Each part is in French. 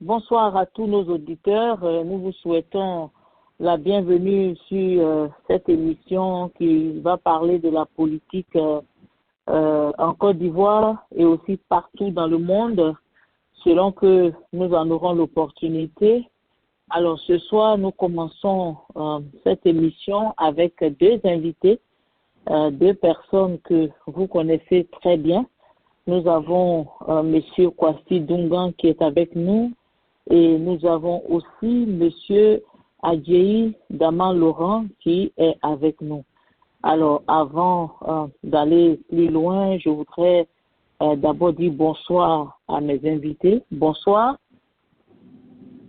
Bonsoir à tous nos auditeurs. Nous vous souhaitons la bienvenue sur cette émission qui va parler de la politique en Côte d'Ivoire et aussi partout dans le monde, selon que nous en aurons l'opportunité. Alors ce soir, nous commençons cette émission avec deux invités, deux personnes que vous connaissez très bien. Nous avons Monsieur Kwasi Dungan qui est avec nous et nous avons aussi Monsieur Adjeyi Daman Laurent qui est avec nous. Alors avant d'aller plus loin, je voudrais d'abord dire bonsoir à mes invités. Bonsoir.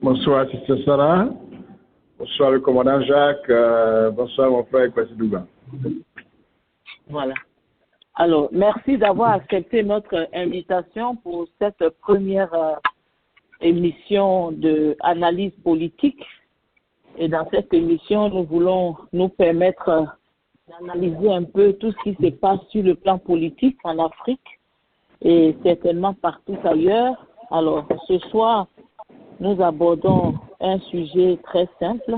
Bonsoir, Sister Sarah. Bonsoir, le commandant Jacques. Bonsoir, mon frère Kwasi Dungan. Voilà. Alors, merci d'avoir accepté notre invitation pour cette première émission d'analyse politique. Et dans cette émission, nous voulons nous permettre d'analyser un peu tout ce qui se passe sur le plan politique en Afrique et certainement partout ailleurs. Alors, ce soir, nous abordons un sujet très simple.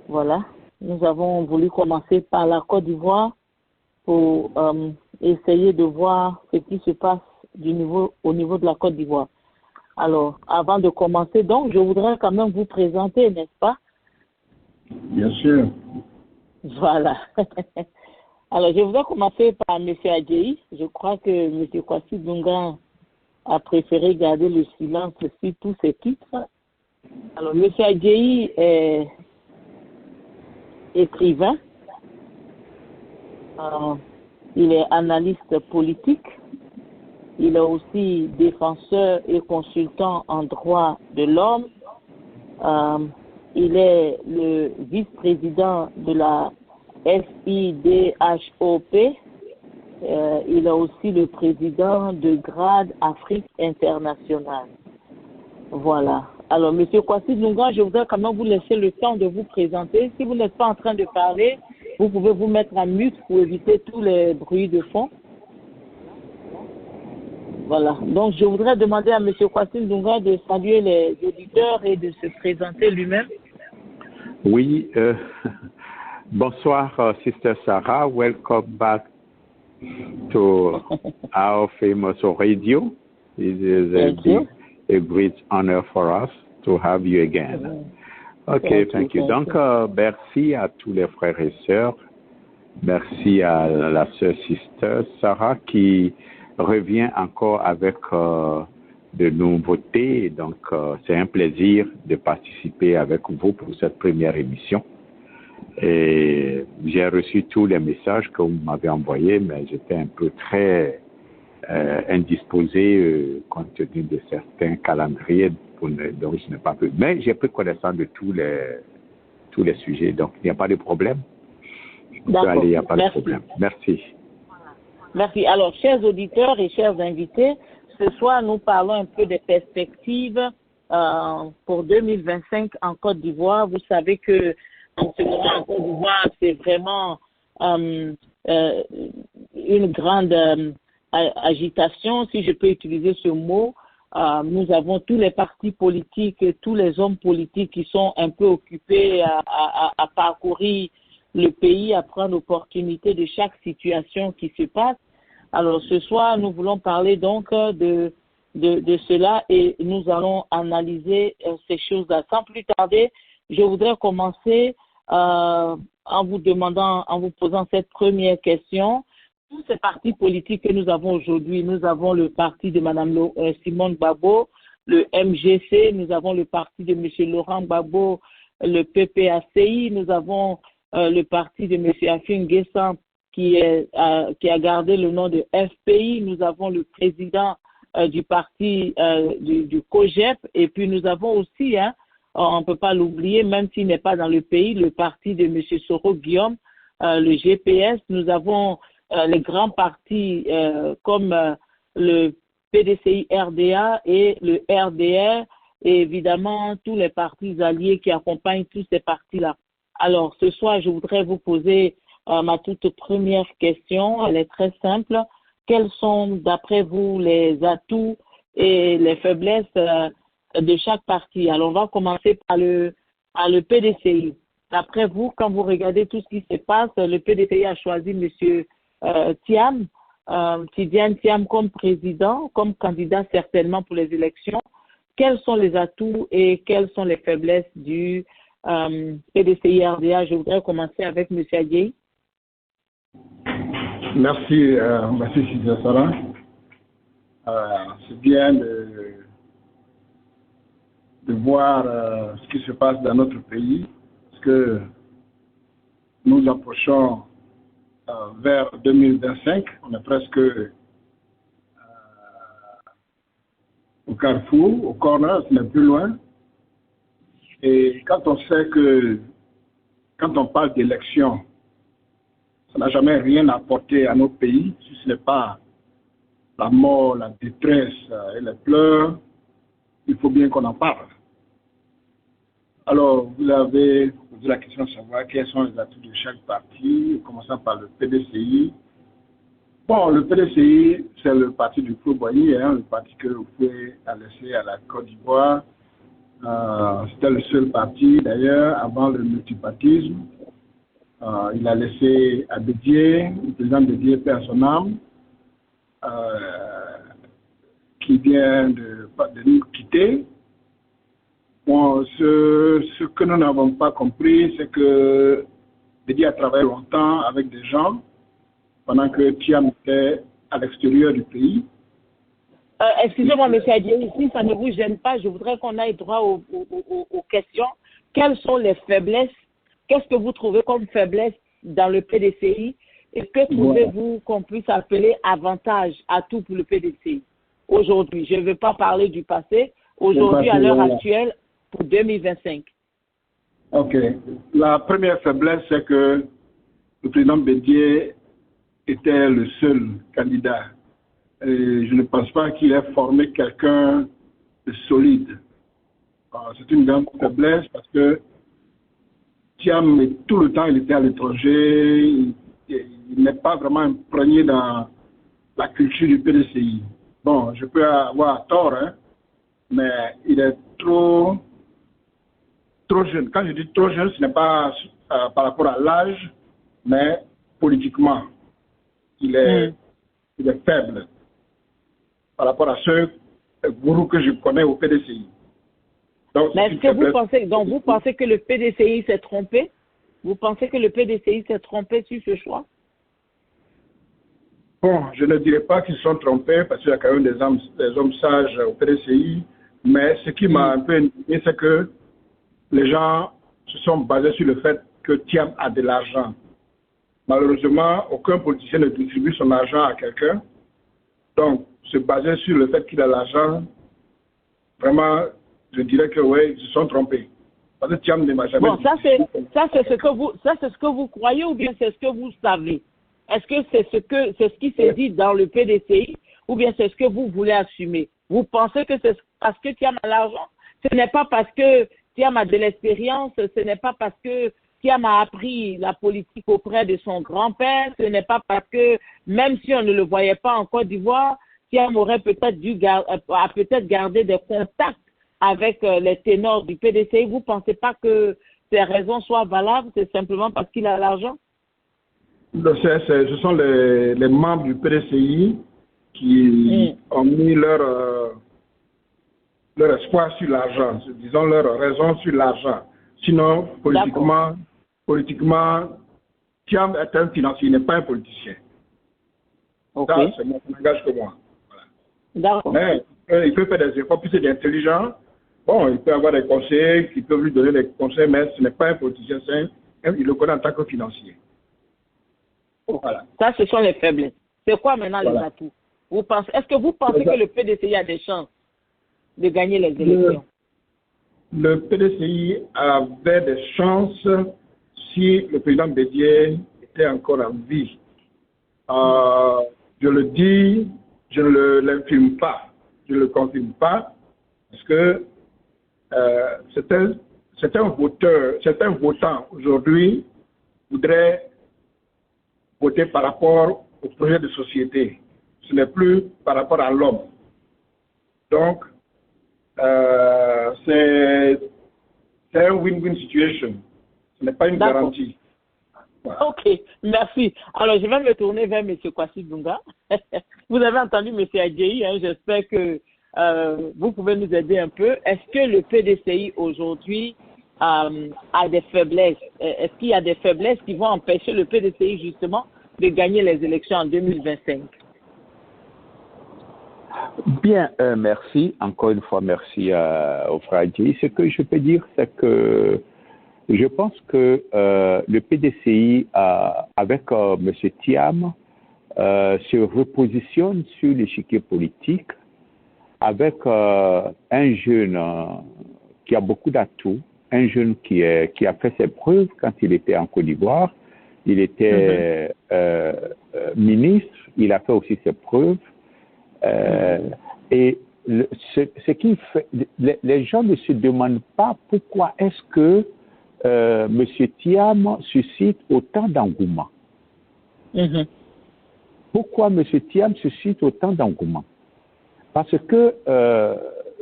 Voilà. Nous avons voulu commencer par la Côte d'Ivoire pour essayer de voir ce qui se passe au niveau de la Côte d'Ivoire. Alors, avant de commencer, donc, je voudrais quand même vous présenter, n'est-ce pas? Bien sûr. Voilà. Alors, je voudrais commencer par M. Adjeyi. Je crois que M. Kwasi Dungan a préféré garder le silence sur tous ces titres. Alors, M. Adjeyi est écrivain. Il est analyste politique. Il est aussi défenseur et consultant en droit de l'homme. Il est le vice-président de la FIDHOP. Il est aussi le président de GRADE Afrique Internationale. Voilà. Alors, M. Kwasi Dungan, je voudrais quand même vous laisser le temps de vous présenter. Si vous n'êtes pas en train de parler, vous pouvez vous mettre en mute pour éviter tous les bruits de fond. Voilà. Donc, je voudrais demander à M. Kwasi Dungan de saluer les auditeurs et de se présenter lui-même. Oui. Bonsoir, Sister Sarah. Welcome back to our famous radio. It is a great honor for us to have you again. Okay, thank you. Donc, merci à tous les frères et sœurs. Merci à la sœur Sister Sarah qui revient encore avec de nouveautés. Donc, c'est un plaisir de participer avec vous pour cette première émission. Et j'ai reçu tous les messages que vous m'avez envoyés, mais j'étais un peu très indisposé compte tenu de certains calendriers dont je n'ai pas pu. Mais j'ai pris connaissance de tous les sujets, donc il n'y a pas de problème. D'accord. Il n'y a pas de problème. Merci. Merci. Alors, chers auditeurs et chers invités, ce soir, nous parlons un peu des perspectives pour 2025 en Côte d'Ivoire. Vous savez que en ce moment, en Côte d'Ivoire, c'est vraiment une grande agitation, si je peux utiliser ce mot. Nous avons tous les partis politiques, tous les hommes politiques qui sont un peu occupés à parcourir le pays, à prendre l'opportunité de chaque situation qui se passe. Alors ce soir, nous voulons parler donc de cela et nous allons analyser ces choses-là. Sans plus tarder, je voudrais commencer en vous posant cette première question. Tous ces partis politiques que nous avons aujourd'hui, nous avons le parti de Mme Simone Gbagbo, le MGC, nous avons le parti de M. Laurent Gbagbo, le PPACI, nous avons le parti de M. Afin Guessan qui a gardé le nom de FPI, nous avons le président du parti du COGEP et puis nous avons aussi, on ne peut pas l'oublier, même s'il n'est pas dans le pays, le parti de M. Soro Guillaume, le GPS, nous avons les grands partis comme le PDCI RDA et le RDR et évidemment tous les partis alliés qui accompagnent tous ces partis-là. Alors ce soir, je voudrais vous poser ma toute première question. Elle est très simple. Quels sont d'après vous les atouts et les faiblesses de chaque parti. Alors, on va commencer par le PDCI. D'après vous, quand vous regardez tout ce qui se passe, le PDCI a choisi M. Tidiane Thiam comme président, comme candidat certainement pour les élections. Quels sont les atouts et quelles sont les faiblesses du PDCI-RDA? Je voudrais commencer avec M. Adjei. Merci, Cynthia Sarah. C'est bien de voir ce qui se passe dans notre pays, parce que nous approchons vers 2025, on est presque au carrefour, au corner, ce n'est plus loin. Et quand on sait que, quand on parle d'élection, ça n'a jamais rien apporté à nos pays, si ce n'est pas la mort, la détresse et les pleurs, il faut bien qu'on en parle. Alors, vous avez posé la question de savoir quels sont les atouts de chaque parti, commençant par le PDCI. Bon, le PDCI, c'est le parti du Fouboigny, le parti que vous pouvez laisser à la Côte d'Ivoire. C'était le seul parti, d'ailleurs, avant le multipartisme. Il a laissé à Bédié, le président Bédié perd son âme, qui vient de nous quitter. Bon, ce que nous n'avons pas compris, c'est que Bédié a travaillé longtemps avec des gens pendant que Thiam était à l'extérieur du pays. Excusez-moi, M. Adjei, si ça ne vous gêne pas, je voudrais qu'on aille droit aux questions. Quelles sont les faiblesses? Qu'est-ce que vous trouvez comme faiblesse dans le PDCI? Et que trouvez-vous qu'on puisse appeler avantage, atout pour le PDCI aujourd'hui? Je ne veux pas parler du passé. Aujourd'hui, à l'heure actuelle, pour 2025. OK. La première faiblesse, c'est que le président Bédié était le seul candidat. Et je ne pense pas qu'il ait formé quelqu'un de solide. C'est une grande faiblesse parce que Thiam, tout le temps, il était à l'étranger. Il n'est pas vraiment imprégné dans la culture du PDCI. Bon, je peux avoir tort, hein, mais il est trop jeune. Quand je dis trop jeune, ce n'est pas par rapport à l'âge, mais politiquement. Il est faible par rapport à ceux gourous que je connais au PDCI. Donc, mais est-ce que vous pensez que le PDCI s'est trompé? Vous pensez que le PDCI s'est trompé sur ce choix? Bon, je ne dirais pas qu'ils sont trompés parce qu'il y a quand même des hommes sages au PDCI, mais ce qui m'a un peu indigné, c'est que les gens se sont basés sur le fait que Thiam a de l'argent. Malheureusement, aucun politicien ne distribue son argent à quelqu'un. Donc, se baser sur le fait qu'il a l'argent, vraiment, je dirais que oui, ils se sont trompés. Parce que Thiam ne m'a jamais dit. Bon, ça c'est ce que vous croyez ou bien c'est ce que vous savez? Est-ce que c'est ce qui s'est dit dans le PDCI ou bien c'est ce que vous voulez assumer? Vous pensez que c'est parce que Thiam a l'argent? Ce n'est pas parce que Thiam a de l'expérience, ce n'est pas parce que Thiam a appris la politique auprès de son grand-père, ce n'est pas parce que, même si on ne le voyait pas en Côte d'Ivoire, Thiam aurait peut-être gardé des contacts avec les ténors du PDCI. Vous ne pensez pas que ces raisons soient valables, c'est simplement parce qu'il a l'argent? Ce sont les membres du PDCI qui ont mis leur espoir sur l'argent, disons leur raison sur l'argent. Sinon, politiquement, Thiam est un financier, il n'est pas un politicien. Okay. Ça, c'est mon langage que moi. Voilà. D'accord. Mais il peut faire des efforts, puis c'est intelligent. Bon, il peut avoir des conseillers qui peuvent lui donner des conseils, mais ce n'est pas un politicien, il le connaît en tant que financier. Voilà. Ça, ce sont les faiblesses. C'est quoi maintenant les atouts? Est-ce que vous pensez que le PDCI a des chances de gagner les élections? Le PDCI avait des chances si le président Bédié était encore en vie. Je le dis, je ne l'infirme pas, je ne le confirme pas, parce que certains votants aujourd'hui voudraient voter par rapport au projet de société. Ce n'est plus par rapport à l'homme. Donc, c'est un win-win situation. Ce n'est pas une garantie. Voilà. Ok, merci. Alors, je vais me tourner vers M. Kwasi Dunga. Vous avez entendu M. Adjei, hein, j'espère que vous pouvez nous aider un peu. Est-ce que le PDCI aujourd'hui a des faiblesses? Est-ce qu'il y a des faiblesses qui vont empêcher le PDCI justement de gagner les élections en 2025? Bien, merci. Encore une fois, merci au frère Adjei. Ce que je peux dire, c'est que je pense que le PDCI, avec M. Thiam, se repositionne sur l'échiquier politique avec un jeune qui a beaucoup d'atouts, un jeune qui a fait ses preuves quand il était en Côte d'Ivoire. Il était ministre, il a fait aussi ses preuves. Et ce qui fait, les gens ne se demandent pas pourquoi est-ce que M. Thiam suscite autant d'engouement. Pourquoi M. Thiam suscite autant d'engouement? Parce que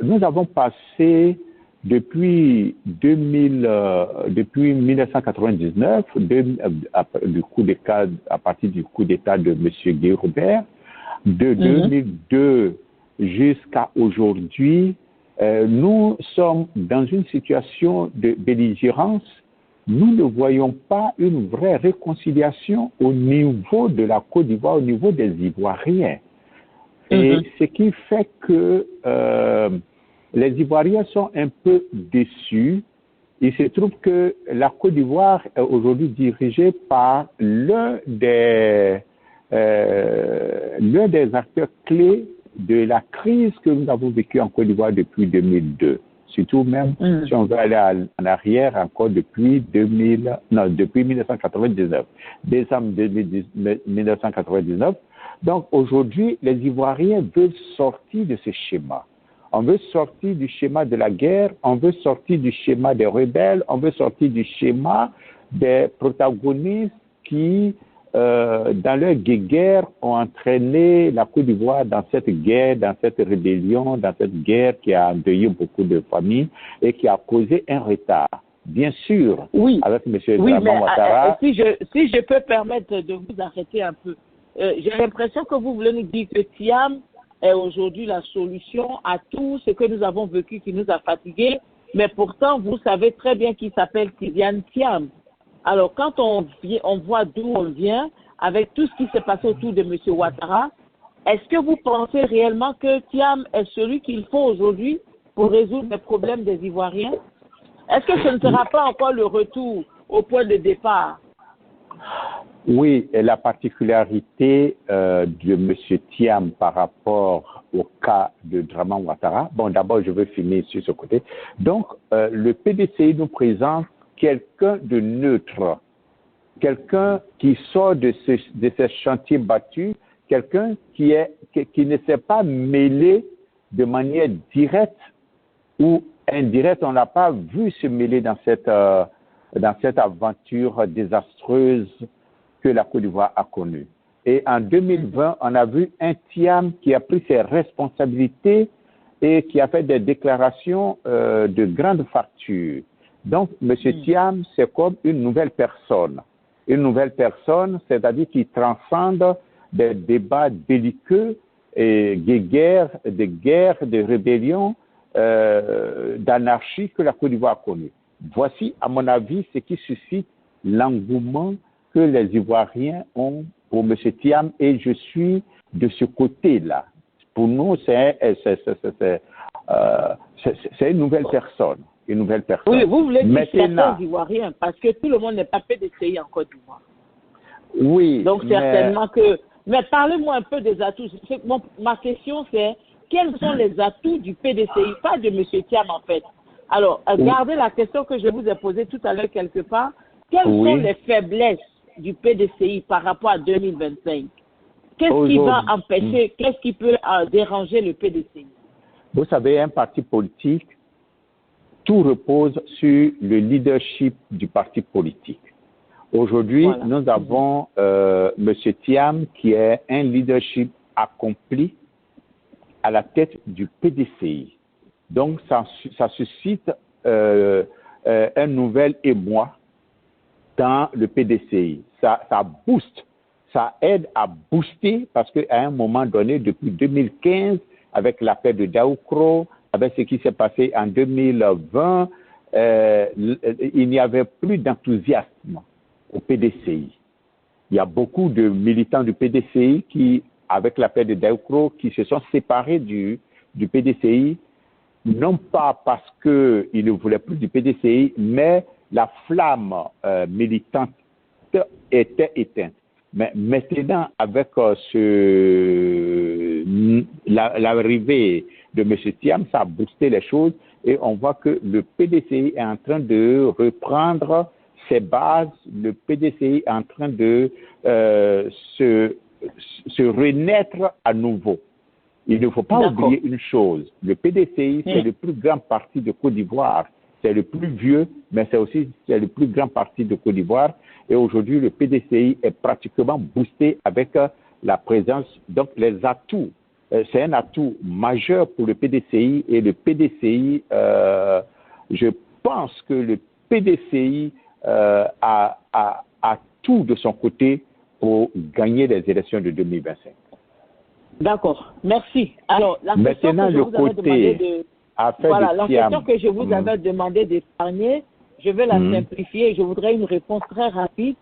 nous avons passé depuis 1999, à partir du coup d'État de M. Guy Robert, de 2002 jusqu'à aujourd'hui, nous sommes dans une situation de belligérance. Nous ne voyons pas une vraie réconciliation au niveau de la Côte d'Ivoire, au niveau des Ivoiriens. Et ce qui fait que les Ivoiriens sont un peu déçus. Il se trouve que la Côte d'Ivoire est aujourd'hui dirigée par l'un des acteurs clés de la crise que nous avons vécue en Côte d'Ivoire depuis 2002. Surtout même si on veut aller en arrière encore depuis 1999, décembre 1999. Donc aujourd'hui, les Ivoiriens veulent sortir de ce schéma. On veut sortir du schéma de la guerre, on veut sortir du schéma des rebelles, on veut sortir du schéma des protagonistes qui, dans leur guerre, ont entraîné la Côte d'Ivoire dans cette guerre, dans cette rébellion, dans cette guerre qui a endeuillé beaucoup de familles et qui a causé un retard. Bien sûr, avec M. Draman Ouattara. Si je peux permettre de vous arrêter un peu, j'ai l'impression que vous voulez nous dire que Thiam est aujourd'hui la solution à tout ce que nous avons vécu qui nous a fatigués, mais pourtant, vous savez très bien qu'il s'appelle Tidiane Thiam. Alors, quand on voit d'où on vient, avec tout ce qui s'est passé autour de M. Ouattara, est-ce que vous pensez réellement que Thiam est celui qu'il faut aujourd'hui pour résoudre les problèmes des Ivoiriens? Est-ce que ce ne sera pas encore le retour au point de départ? Oui, et la particularité de M. Thiam par rapport au cas de Draman Ouattara, bon, d'abord, je veux finir sur ce côté. Donc, le PDCI nous présente quelqu'un de neutre, quelqu'un qui sort de ces chantiers battus, quelqu'un qui ne s'est pas mêlé de manière directe ou indirecte. On n'a pas vu se mêler dans cette aventure désastreuse que la Côte d'Ivoire a connue. Et en 2020, on a vu un Thiam qui a pris ses responsabilités et qui a fait des déclarations de grande facture. Donc, M. Thiam, c'est comme une nouvelle personne. Une nouvelle personne, c'est-à-dire qui transcende des débats belliqueux et de guerre, de rébellion, d'anarchie que la Côte d'Ivoire a connue. Voici, à mon avis, ce qui suscite l'engouement que les Ivoiriens ont pour M. Thiam, et je suis de ce côté-là. Pour nous, c'est une nouvelle personne. Une nouvelle personne. Oui, vous voulez dire certains Ivoiriens, parce que tout le monde n'est pas PDCI en Côte d'Ivoire. Oui. Donc, certainement que... Mais parlez-moi un peu des atouts. Ma question, c'est quels sont les atouts du PDCI, pas de M. Thiam, en fait. Alors, gardez la question que je vous ai posée tout à l'heure quelque part. Quelles sont les faiblesses du PDCI par rapport à 2025? Qu'est-ce qui va empêcher, qu'est-ce qui peut déranger le PDCI? Vous savez, un parti politique, tout repose sur le leadership du parti politique. Aujourd'hui, nous avons M. Thiam qui est un leadership accompli à la tête du PDCI. Donc, ça suscite un nouvel émoi dans le PDCI. Ça booste, ça aide à booster parce qu'à un moment donné, depuis 2015, avec l'affaire de Daoukro, avec ce qui s'est passé en 2020, il n'y avait plus d'enthousiasme au PDCI. Il y a beaucoup de militants du PDCI qui, avec l'affaire de Daoukro, qui se sont séparés du PDCI, non pas parce qu'ils ne voulaient plus du PDCI, mais la flamme militante était éteinte. Mais maintenant, avec l'arrivée de M. Thiam, ça a boosté les choses et on voit que le PDCI est en train de reprendre ses bases. Le PDCI est en train de se renaître à nouveau. Il ne faut pas oublier une chose. Le PDCI, c'est le plus grand parti de Côte d'Ivoire. C'est le plus vieux, mais c'est le plus grand parti de Côte d'Ivoire. Et aujourd'hui, le PDCI est pratiquement boosté avec la présence, donc les atouts. C'est un atout majeur pour le PDCI. Et le PDCI, je pense que le PDCI a tout de son côté pour gagner les élections de 2025. D'accord, merci. Alors, la question maintenant, que je vous avais demandé la question que je vous avais demandé d'épargner, je vais la simplifier. Je voudrais une réponse très rapide.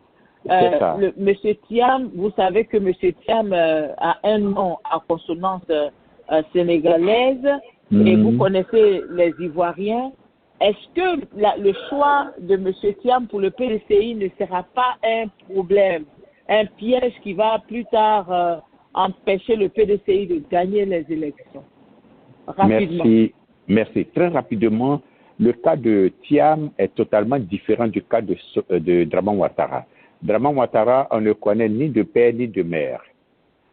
Monsieur Thiam, vous savez que Monsieur Thiam a un nom à consonance sénégalaise et vous connaissez les Ivoiriens. Est-ce que le choix de Monsieur Thiam pour le PDCI ne sera pas un problème, un piège qui va plus tard empêcher le PDCI de gagner les élections? Rapidement. Merci. Très rapidement, le cas de Thiam est totalement différent du cas de Dramane Ouattara. Dramane Ouattara, on ne connaît ni de père ni de mère.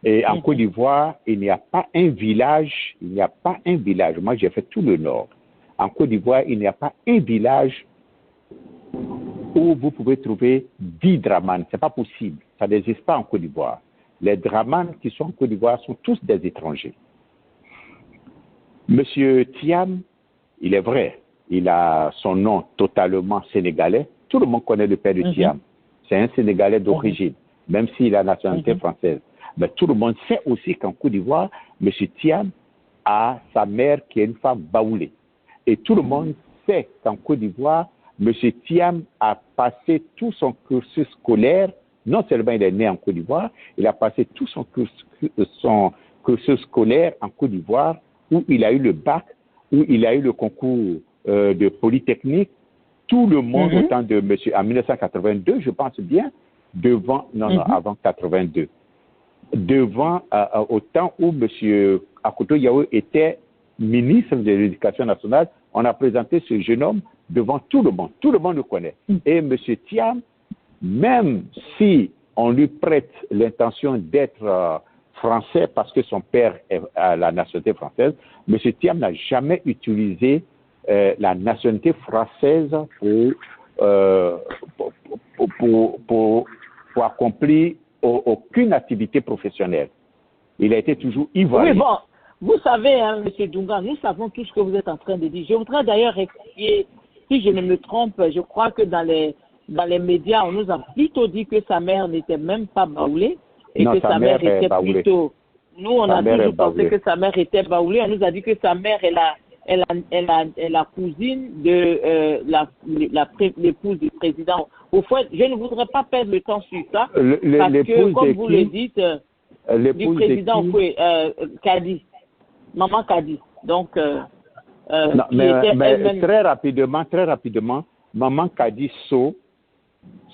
Et en Côte d'Ivoire, il n'y a pas un village, moi j'ai fait tout le nord. En Côte d'Ivoire, il n'y a pas un village où vous pouvez trouver 10 Dramane. Ce n'est pas possible. Ça n'existe pas en Côte d'Ivoire. Les Dramane qui sont en Côte d'Ivoire sont tous des étrangers. Monsieur Thiam, il est vrai, il a son nom totalement sénégalais. Tout le monde connaît le père de Thiam. C'est un Sénégalais d'origine, même s'il a la nationalité française. Mais tout le monde sait aussi qu'en Côte d'Ivoire, monsieur Thiam a sa mère qui est une femme baoulée. Et tout le monde sait qu'en Côte d'Ivoire, monsieur Thiam a passé tout son cursus scolaire. Non seulement il est né en Côte d'Ivoire, il a passé tout son cursus scolaire en Côte d'Ivoire, où il a eu le bac, où il a eu le concours de Polytechnique. Tout le monde, au temps de monsieur, en 1982, je pense bien, avant 82, au temps où monsieur Akoto Yao était ministre de l'Éducation nationale, on a présenté ce jeune homme devant tout le monde. Tout le monde le connaît. Et monsieur Thiam, même si on lui prête l'intention d'être français parce que son père a la nationalité française, M. Thiam n'a jamais utilisé la nationalité française pour accomplir aucune activité professionnelle. Il a été toujours ivoirien. Oui, bon, vous savez, M. Dunga, nous savons tout ce que vous êtes en train de dire. Je voudrais d'ailleurs rectifier, si je ne me trompe, je crois que dans les médias, on nous a plutôt dit que sa mère n'était même pas baoulée et que sa mère était plutôt... Nous, on a toujours pensé que sa mère était baoulée. On nous a dit que sa mère est la cousine de l'épouse du président. Au fait, je ne voudrais pas perdre le temps sur ça, parce que, comme vous le dites, du président Kadi, maman Kadi. Donc, mais très rapidement, maman Kadi So,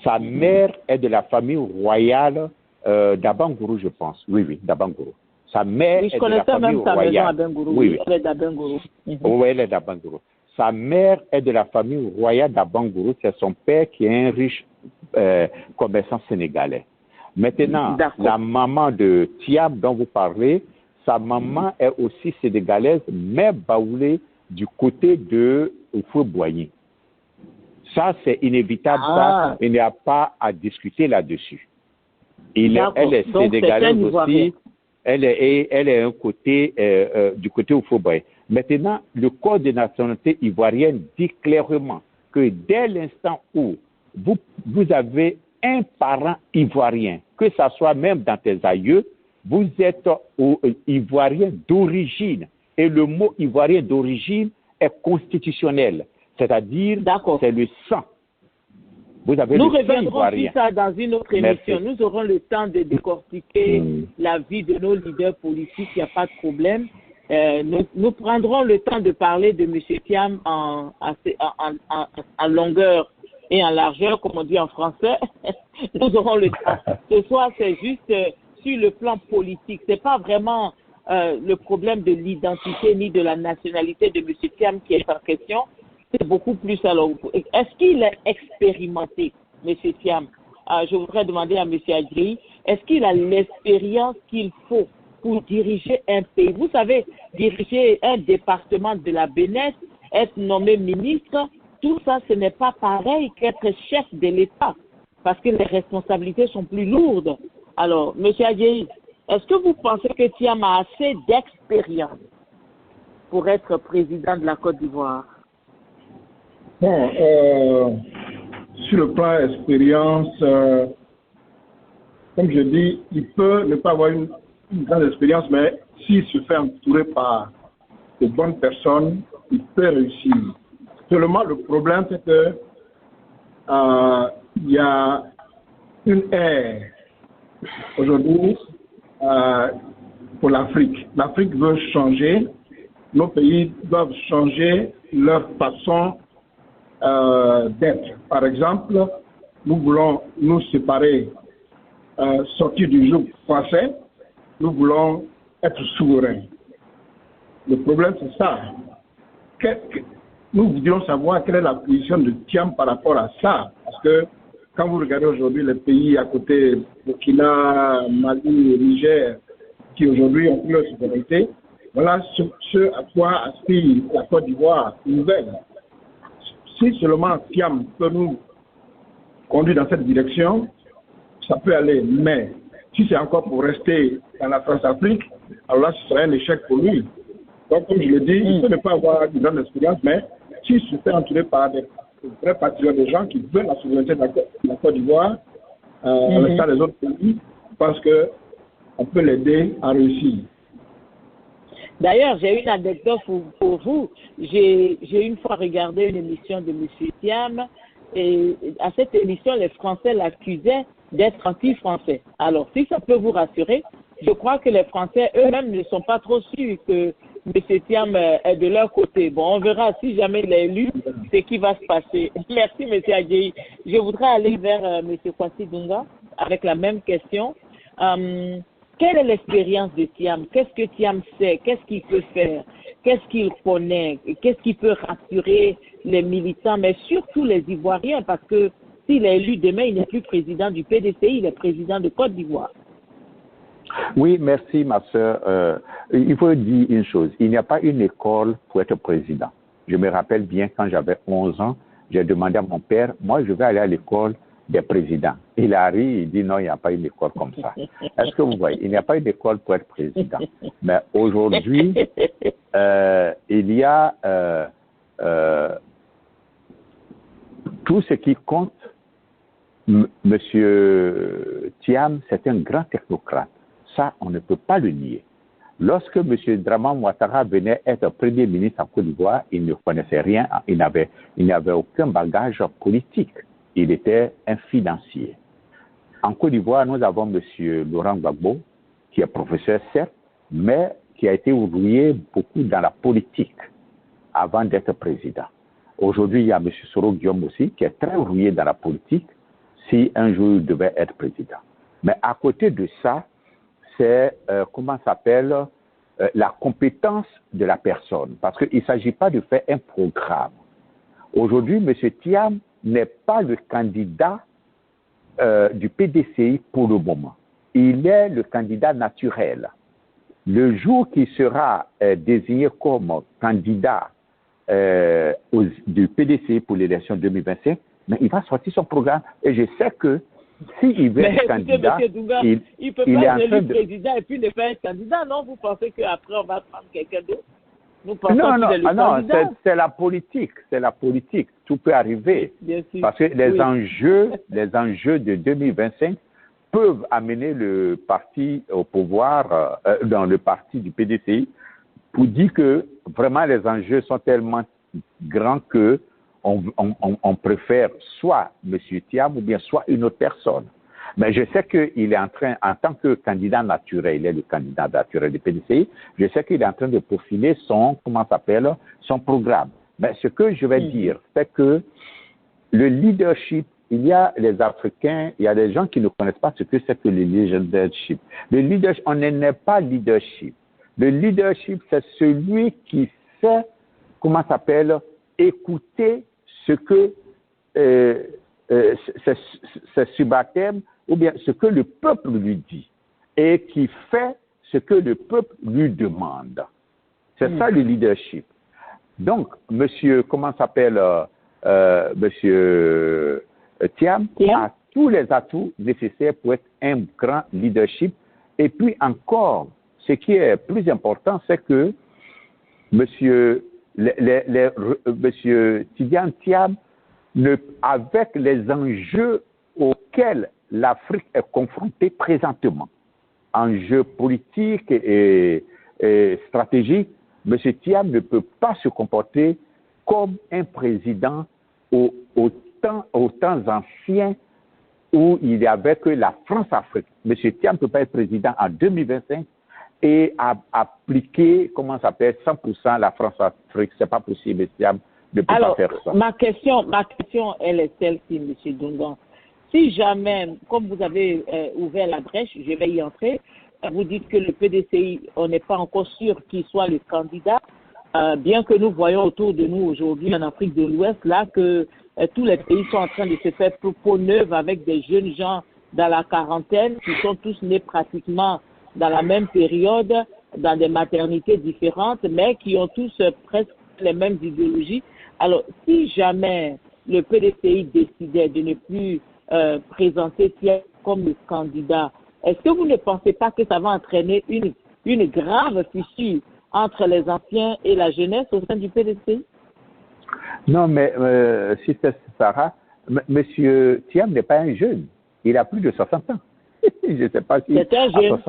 sa mère est de la famille royale d'Abangourou, je pense. Oui, d'Abangourou. Sa mère est de la famille royale. Oui, elle est d'Abangourou. Oui, elle est d'Abangourou. Sa mère est de la famille royale d'Abangourou. C'est son père qui est un riche commerçant sénégalais. Maintenant, la maman de Thiam dont vous parlez, sa maman est aussi sénégalaise, mais baoulée du côté de Oufoué-Boigny. Ça, c'est inévitable. Ça, il n'y a pas à discuter là-dessus. Elle est sénégalaise aussi. elle est un côté, du côté où il faut boire. Maintenant, le Code de nationalité ivoirienne dit clairement que dès l'instant où vous avez un parent ivoirien, que ça soit même dans tes aïeux, vous êtes ivoirien d'origine. Et le mot ivoirien d'origine est constitutionnel, c'est-à-dire c'est le sang. Vous avez Nous le sang reviendrons sur ivoirien. ça dans une autre émission. Nous aurons le temps de décortiquer la vie de nos leaders politiques, il n'y a pas de problème. Nous prendrons le temps de parler de M. Thiam en longueur et en largeur, comme on dit en français. Nous aurons le temps. Ce soir, c'est juste sur le plan politique. Ce n'est pas vraiment le problème de l'identité ni de la nationalité de M. Thiam qui est en question. C'est beaucoup plus. Alors, est-ce qu'il est expérimenté, M. Thiam? Je voudrais demander à M. Adjei, est-ce qu'il a l'expérience qu'il faut pour diriger un pays? Vous savez, diriger un département de la Bénin, être nommé ministre, tout ça, ce n'est pas pareil qu'être chef de l'État, parce que les responsabilités sont plus lourdes. Alors, M. Adjei, est-ce que vous pensez que Thiam a assez d'expérience pour être président de la Côte d'Ivoire? Bon, sur le plan expérience, comme je dis, il peut ne pas avoir une grande expérience, mais s'il se fait entourer par de bonnes personnes, il peut réussir. Seulement, le problème, c'est que il y a une ère aujourd'hui pour l'Afrique. L'Afrique veut changer, nos pays doivent changer leur façon d'être. Par exemple, nous voulons nous séparer, sortir du joug français, nous voulons être souverains. Le problème, c'est ça. Nous voudrions savoir quelle est la position de Thiam par rapport à ça. Parce que quand vous regardez aujourd'hui les pays à côté, Burkina, Mali, Niger, qui aujourd'hui ont pris leur souveraineté, voilà ce à quoi aspire la Côte d'Ivoire nouvelle. Si seulement Thiam peut nous conduire dans cette direction, ça peut aller. Mais si c'est encore pour rester dans la France-Afrique, alors là, ce serait un échec pour lui. Donc, comme je le dis, il peut ne pas avoir une grande expérience, mais s'il se fait entourer par des vrais patriotes, des gens qui veulent la souveraineté de la Côte d'Ivoire, avec ça les autres pays, je pense qu'on peut l'aider à réussir. D'ailleurs, j'ai une anecdote pour vous. J'ai une fois regardé une émission de M. Thiam et à cette émission, les Français l'accusaient d'être anti-français. Alors, si ça peut vous rassurer, je crois que les Français eux-mêmes ne sont pas trop sûrs que M. Thiam est de leur côté. Bon, on verra si jamais il est élu, ce qui va se passer. Merci, M. Adjei. Je voudrais aller vers M. Kwasi Dunga avec la même question. Quelle est l'expérience de Thiam? Qu'est-ce que Thiam sait? Qu'est-ce qu'il peut faire? Qu'est-ce qu'il connaît? Qu'est-ce qui peut rassurer les militants, mais surtout les Ivoiriens? Parce que s'il est élu demain, il n'est plus président du PDCI, il est président de Côte d'Ivoire. Oui, merci ma soeur. Il faut dire une chose, il n'y a pas une école pour être président. Je me rappelle bien quand j'avais 11 ans, j'ai demandé à mon père, moi je vais aller à l'école des présidents. Il arrive, il dit non, il n'y a pas une école comme ça. Est-ce que vous voyez, il n'y a pas une école pour être président. Mais aujourd'hui, il y a tout ce qui compte. Monsieur Thiam, c'est un grand technocrate. Ça, on ne peut pas le nier. Lorsque M. Dramane Ouattara venait être Premier ministre en Côte d'Ivoire, il ne connaissait rien, il n'avait aucun bagage politique. Il était un financier. En Côte d'Ivoire, nous avons M. Laurent Gbagbo, qui est professeur, certes, mais qui a été rouillé beaucoup dans la politique avant d'être président. Aujourd'hui, il y a M. Soro Guillaume aussi, qui est très rouillé dans la politique, si un jour il devait être président. Mais à côté de ça, c'est, la compétence de la personne. Parce qu'il ne s'agit pas de faire un programme. Aujourd'hui, M. Thiam n'est pas le candidat du PDCI pour le moment. Il est le candidat naturel. Le jour qu'il sera désigné comme candidat du PDCI pour l'élection 2025, mais il va sortir son programme. Et je sais que s'il veut Mais être écoutez, candidat, M. Dunga, il ne peut il est pas en être train élu de... président et puis ne pas être candidat, non? Vous pensez qu'après, on va prendre quelqu'un d'autre? Nous pensons Non, qu'il non, est le non, candidat. c'est la politique, c'est la politique. Tout peut arriver. Bien sûr. Parce que Oui. les enjeux de 2025 peuvent amener le parti au pouvoir, dans le parti du PDCI, pour dire que vraiment les enjeux sont tellement grands que on préfère soit M. Thiam ou bien soit une autre personne. Mais je sais qu'il est en train, en tant que candidat naturel, il est le candidat naturel du PDCI, je sais qu'il est en train de peaufiner son programme. Mais ce que je vais dire, c'est que le leadership, il y a les Africains, il y a des gens qui ne connaissent pas ce que c'est que le leadership. Le leadership, on n'est pas leadership. Le leadership, c'est celui qui sait, écouter ce que ses subalternes ou bien ce que le peuple lui dit et qui fait ce que le peuple lui demande. C'est ça le leadership. Donc, monsieur Thiam a tous les atouts nécessaires pour être un grand leadership. Et puis encore, ce qui est plus important, c'est que monsieur Tidjane Thiam, avec les enjeux auxquels l'Afrique est confrontée présentement, enjeux politiques et stratégiques, M. Thiam ne peut pas se comporter comme un président au temps anciens où il y avait que la France-Afrique. M. Thiam ne peut pas être président en 2025 et appliquer, 100% la France-Afrique. C'est pas possible, M. Thiam ne peut pas faire ça. Ma question, elle est celle-ci, M. Dungan. Si jamais, comme vous avez ouvert la brèche, je vais y entrer, vous dites que le PDCI, on n'est pas encore sûr qu'il soit le candidat, bien que nous voyons autour de nous aujourd'hui en Afrique de l'Ouest, là, que tous les pays sont en train de se faire peau neuve avec des jeunes gens dans la quarantaine qui sont tous nés pratiquement dans la même période, dans des maternités différentes, mais qui ont tous presque les mêmes idéologies. Alors, si jamais le PDCI décidait de ne plus présenter Thiam comme le candidat, est-ce que vous ne pensez pas que ça va entraîner une grave fissure entre les anciens et la jeunesse au sein du PDCI? Non, mais Sister Sarah, M. Thiam n'est pas un jeune. Il a plus de 60 ans. Je ne sais pas si... C'est un jeune.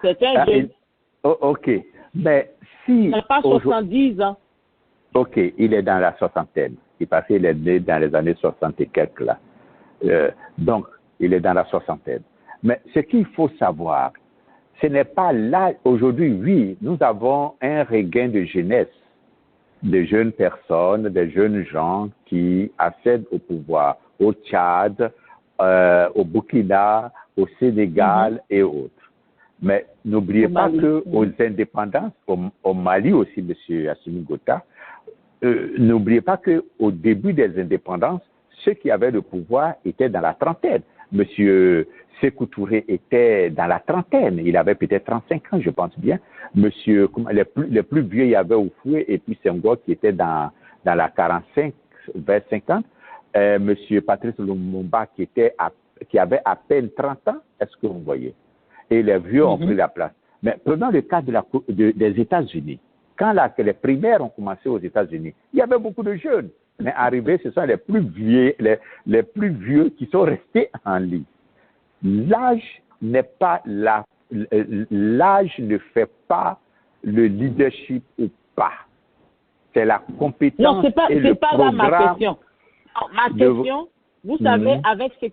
C'est un jeune. OK. Mais si... Il n'a pas 70 ans. OK, il est dans la soixantaine. Il est né dans les années 60 et quelques là. Donc, il est dans la soixantaine. Mais ce qu'il faut savoir, ce n'est pas là, aujourd'hui, oui, nous avons un regain de jeunesse, de jeunes personnes, de jeunes gens qui accèdent au pouvoir, au Tchad, au Burkina, au Sénégal et autres. Mais n'oubliez pas qu'aux indépendances, au Mali aussi, M. Assimi Goïta, n'oubliez pas qu'au début des indépendances, ceux qui avaient le pouvoir étaient dans la trentaine. M. Sékou Touré était dans la trentaine. Il avait peut-être 35 ans, je pense bien. Les plus vieux, il y avait Oufoué et puis Senghor qui était dans la 45, vers 50. M. Patrice Lumumba qui avait à peine 30 ans. Est-ce que vous voyez? Et les vieux ont pris la place. Mais prenons le cas des États-Unis. Quand les primaires ont commencé aux États-Unis, il y avait beaucoup de jeunes. Mais arrivés, ce sont les plus vieux qui sont restés en ligne. L'âge n'est pas l'âge ne fait pas le leadership ou pas. C'est la compétence. Non, c'est pas là ma question. Ma question, vous savez,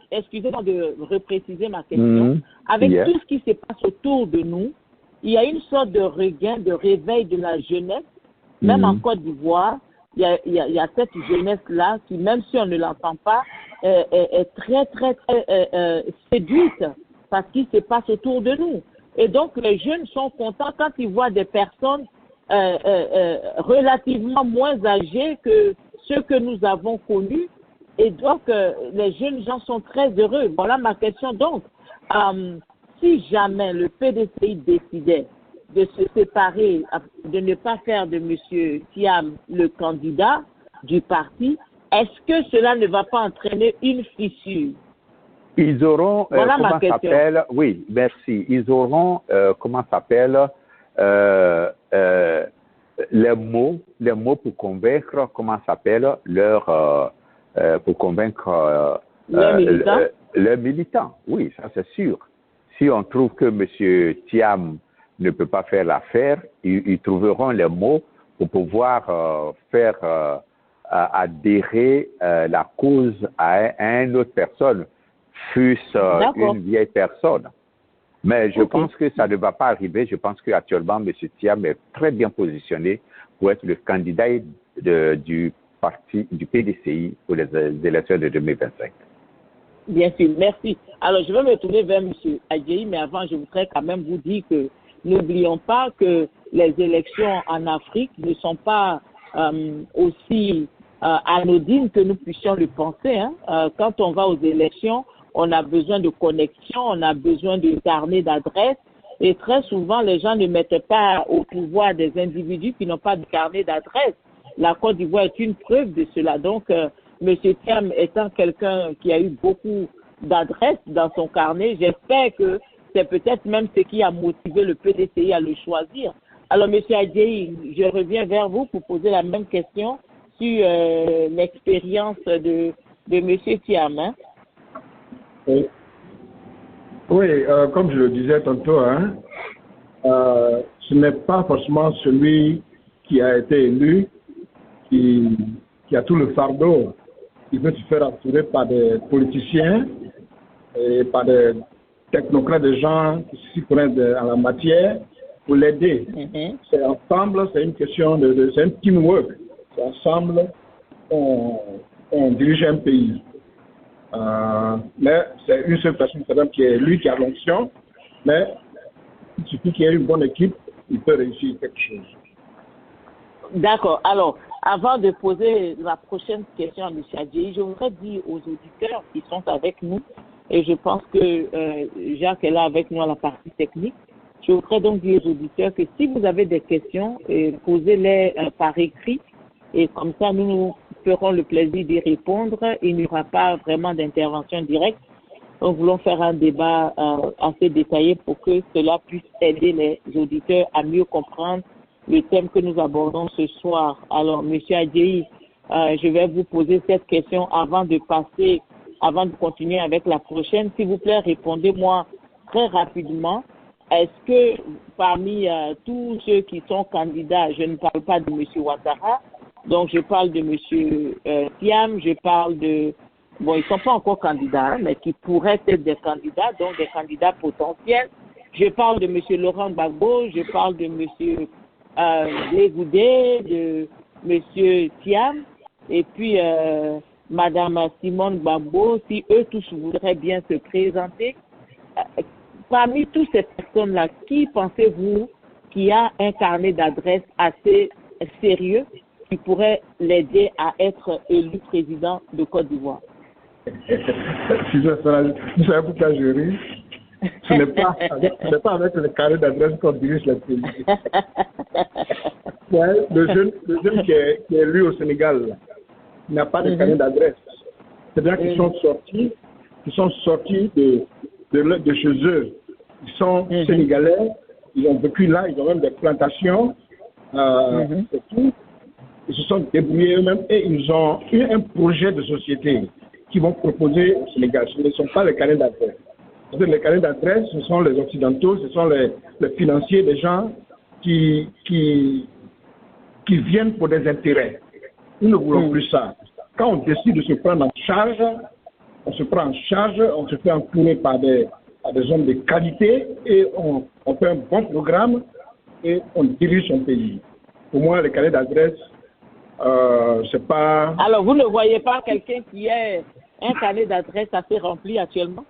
excusez-moi de repréciser ma question, avec tout ce qui se passe autour de nous, il y a une sorte de regain, de réveil de la jeunesse, même en Côte d'Ivoire. Il y a cette jeunesse-là qui, même si on ne l'entend pas, est très, très, très séduite par ce qui se passe autour de nous. Et donc, les jeunes sont contents quand ils voient des personnes relativement moins âgées que ceux que nous avons connus. Et donc, les jeunes gens sont très heureux. Voilà ma question. Donc, si jamais le PDCI décidait de se séparer, de ne pas faire de M. Thiam le candidat du parti, est-ce que cela ne va pas entraîner une fissure? Ils auront, voilà ma comment question. s'appelle, oui, merci, ils auront, comment s'appelle, les mots pour convaincre, comment s'appelle, pour convaincre leurs militants. Oui, ça c'est sûr. Si on trouve que M. Thiam ne peut pas faire l'affaire, ils trouveront les mots pour pouvoir faire adhérer la cause à une autre personne, fût-ce une vieille personne. Mais je pense que ça ne va pas arriver. Je pense qu'actuellement, M. Thiam est très bien positionné pour être le candidat du parti du PDCI pour les élections de 2025. Bien sûr, merci. Alors, je vais me tourner vers M. Adjei, mais avant, je voudrais quand même vous dire que n'oublions pas que les élections en Afrique ne sont pas aussi anodines que nous puissions le penser. Hein. Quand on va aux élections, on a besoin de connexion, on a besoin de carnet d'adresse. Et très souvent, les gens ne mettent pas au pouvoir des individus qui n'ont pas de carnet d'adresse. La Côte d'Ivoire est une preuve de cela. Donc, M. Thiam étant quelqu'un qui a eu beaucoup d'adresses dans son carnet, j'espère que c'est peut-être même ce qui a motivé le PDCI à le choisir. Alors, M. Adjei, je reviens vers vous pour poser la même question sur l'expérience de M. Thiam. Hein? Oui, comme je le disais tantôt, hein, ce n'est pas forcément celui qui a été élu qui a tout le fardeau. Il veut se faire entourer par des politiciens et par des technocrates, des gens qui s'y connaissent en la matière pour l'aider. C'est ensemble, c'est une question c'est un teamwork. C'est ensemble qu'on dirige un pays. Mais c'est une seule personne qui est lui qui a l'onction, mais il suffit qu'il y ait une bonne équipe, il peut réussir quelque chose. D'accord. Alors, avant de poser la prochaine question à M. Adjei, je voudrais dire aux auditeurs qui sont avec nous, et je pense que Jacques est là avec nous à la partie technique, je voudrais donc dire aux auditeurs que si vous avez des questions, posez-les par écrit, et comme ça, nous ferons le plaisir d'y répondre. Il n'y aura pas vraiment d'intervention directe. Nous voulons faire un débat assez détaillé pour que cela puisse aider les auditeurs à mieux comprendre le thème que nous abordons ce soir. Alors, M. Adjei, je vais vous poser cette question avant de continuer avec la prochaine. S'il vous plaît, répondez-moi très rapidement. Est-ce que parmi tous ceux qui sont candidats, je ne parle pas de M. Ouattara, donc je parle de M. Thiam, je parle de... Bon, ils ne sont pas encore candidats, mais qui pourraient être des candidats, donc des candidats potentiels. Je parle de M. Laurent Gbagbo, je parle de M. Légoudé, de M. Thiam, et puis Mme Simone Gbagbo, si eux tous voudraient bien se présenter. Parmi toutes ces personnes-là, qui pensez-vous qui a un carnet d'adresses assez sérieux qui pourrait l'aider à être élu président de Côte d'Ivoire? Vous savez pourquoi je ris? Ce n'est pas avec le carnet d'adresse qu'on dirige le pays. Ouais, le jeune qui est élu au Sénégal n'a pas de carnet d'adresse. C'est-à-dire qu'ils sont sortis de chez eux. Ils sont sénégalais, ils ont vécu là, ils ont même des plantations, c'est tout. Ils se sont débrouillés eux-mêmes et ils ont eu un projet de société qu'ils vont proposer au Sénégal. Ce ne sont pas les carnets d'adresse. Les carnets d'adresse, ce sont les Occidentaux, ce sont les financiers, les gens qui viennent pour des intérêts. Nous ne voulons plus ça. Quand on décide de se prendre en charge, on se prend en charge, on se fait entourer par des hommes de qualité et on fait un bon programme et on dirige son pays. Pour moi, les carnets d'adresse, c'est pas... Alors, vous ne voyez pas quelqu'un qui ait un carnet d'adresse assez rempli actuellement?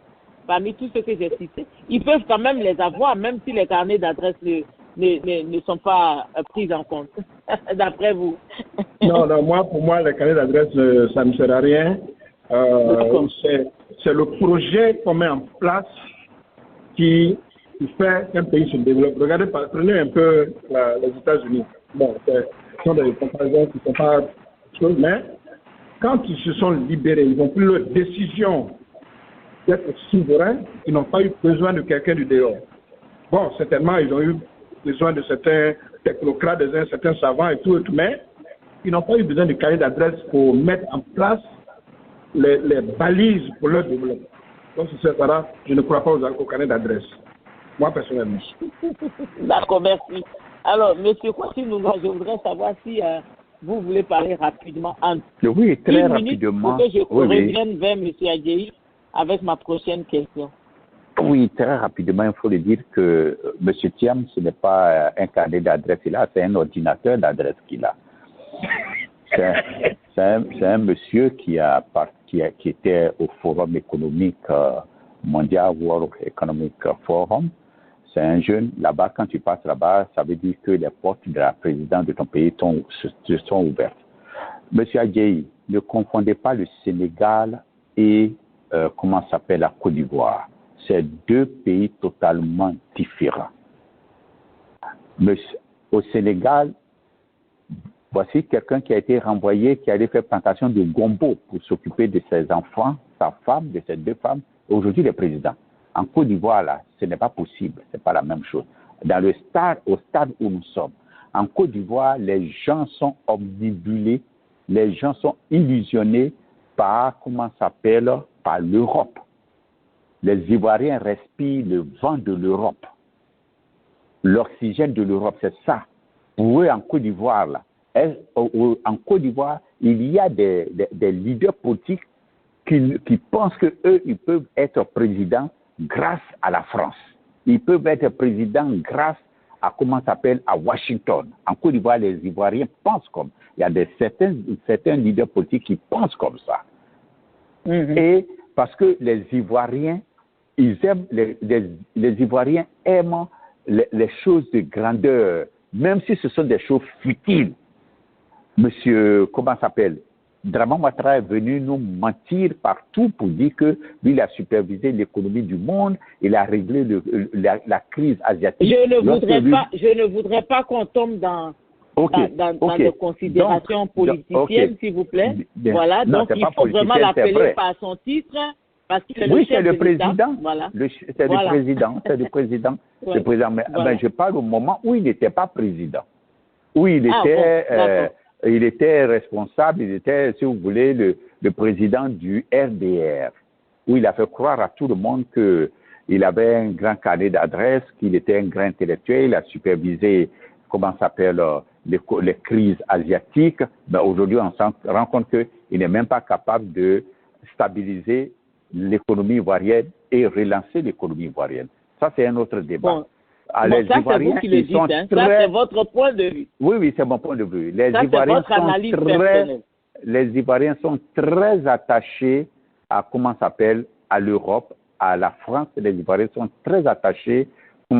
Parmi tous ceux que j'ai cités, ils peuvent quand même les avoir, même si les carnets d'adresse ne sont pas pris en compte, d'après vous. Non, pour moi, les carnets d'adresse, ça ne sert à rien. C'est le projet qu'on met en place qui fait qu'un pays se développe. Regardez, prenez un peu les États-Unis. Bon, ce sont des comparaisons qui ne sont pas choses, mais quand ils se sont libérés, ils n'ont plus leur décision d'être souverains, ils n'ont pas eu besoin de quelqu'un du dehors. Bon, certainement, ils ont eu besoin de certains technocrates, de certains savants et tout, mais ils n'ont pas eu besoin de carnet d'adresse pour mettre en place les balises pour leur développement. Donc, c'est ça, je ne crois pas au carnet d'adresse. Moi, personnellement. D'accord, merci. Alors, monsieur Kwasi-Nunga, je voudrais savoir si vous voulez parler rapidement oui, très une rapidement. Minute pour que je revienne oui. vers monsieur Adjei avec ma prochaine question. Oui, très rapidement, il faut le dire que M. Thiam, ce n'est pas un carnet d'adresse qu'il a, c'est un ordinateur d'adresse qu'il a. C'est un monsieur qui était au Forum économique mondial, World Economic Forum. C'est un jeune. Là-bas, quand tu passes là-bas, ça veut dire que les portes de la présidence de ton pays sont ouvertes. Monsieur Adjei, ne confondez pas le Sénégal et la Côte d'Ivoire. C'est deux pays totalement différents. Au Sénégal, voici quelqu'un qui a été renvoyé, qui allait faire plantation de gombo pour s'occuper de ses enfants, sa femme, de ses deux femmes. Aujourd'hui, le président. En Côte d'Ivoire, là, ce n'est pas possible. Ce n'est pas la même chose. Au stade où nous sommes, en Côte d'Ivoire, les gens sont omnibulés, les gens sont illusionnés par l'Europe. Les Ivoiriens respirent le vent de l'Europe, l'oxygène de l'Europe, c'est ça. Pour eux, en Côte d'Ivoire, là, il y a des leaders politiques qui pensent qu'eux, ils peuvent être présidents grâce à la France. Ils peuvent être présidents grâce à Washington. En Côte d'Ivoire, les Ivoiriens pensent comme. Il y a certains leaders politiques qui pensent comme ça. Mm-hmm. Et parce que les Ivoiriens, les Ivoiriens aiment les choses de grandeur, même si ce sont des choses futiles. Monsieur, Draman Ouattara est venu nous mentir partout pour dire que lui, il a supervisé l'économie du monde, il a réglé la crise asiatique. Je ne voudrais pas qu'on tombe dans des considérations politiciennes, s'il vous plaît. Voilà, donc il faut vraiment l'appeler par son titre. Parce qu'il est oui, c'est le président. Voilà. C'est le président. C'est le président. Ouais. Le président. Mais je parle au moment où il n'était pas président. Où il était responsable, il était, si vous voulez, le président du RDR. Où il a fait croire à tout le monde qu'il avait un grand carnet d'adresses, qu'il était un grand intellectuel, il a supervisé, les crises asiatiques. Mais aujourd'hui, on se rend compte qu'il n'est même pas capable de stabiliser l'économie ivoirienne et relancer l'économie ivoirienne. Ça, c'est un autre débat. Bon, ça, c'est vous qui le dites. Ça, c'est votre point de vue. Oui, c'est mon point de vue. Les Ivoiriens sont très attachés à l'Europe, à la France. Les Ivoiriens sont très attachés, au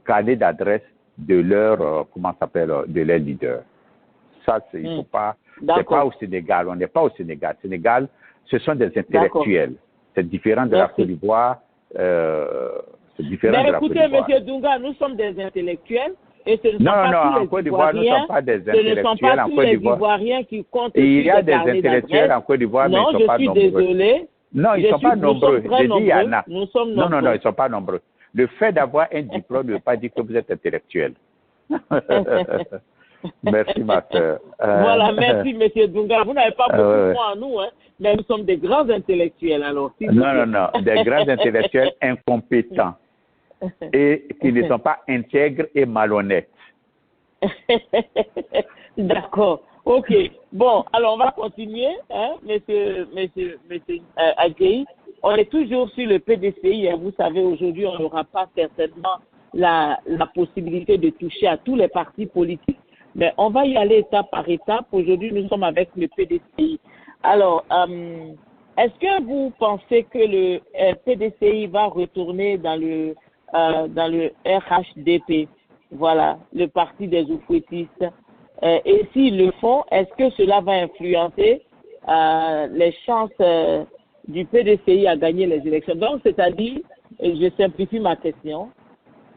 carnet d'adresse de leur leader. Ça, il ne faut pas. C'est pas au Sénégal. On n'est pas au Sénégal. Sénégal, ce sont des intellectuels. C'est différent de la Côte d'Ivoire. C'est différent de la Côte d'Ivoire. Mais écoutez, M. Dunga, nous sommes des intellectuels. Et ce ne sont en Côte d'Ivoire, nous ne sommes pas des intellectuels. Ce ne sont pas tous les Ivoiriens qui comptent. Et il y a des intellectuels en Côte d'Ivoire, mais ils ne sont pas nombreux. Non, je suis désolé. Non, ils ne sont pas nombreux. J'ai dit il y en a. Nous sommes nombreux. Non, ils ne sont pas nombreux. Le fait d'avoir un diplôme ne veut pas dire que vous êtes intellectuel. Merci, ma soeur. Voilà, merci, M. Dunga. Vous n'avez pas beaucoup de points à nous, hein, mais nous sommes des grands intellectuels. Alors, non, des grands intellectuels incompétents et qui ne sont pas intègres et malhonnêtes. D'accord. OK. Bon, alors on va continuer, hein, monsieur Adjei. On est toujours sur le PDCI. Hein. Vous savez, aujourd'hui, on n'aura pas certainement la possibilité de toucher à tous les partis politiques. Mais on va y aller étape par étape. Aujourd'hui, nous sommes avec le PDCI. Alors, est-ce que vous pensez que le PDCI va retourner dans le RHDP, voilà, le parti des oufouettistes? Et s'ils le font, est-ce que cela va influencer les chances du PDCI à gagner les élections? Donc, c'est-à-dire, je simplifie ma question,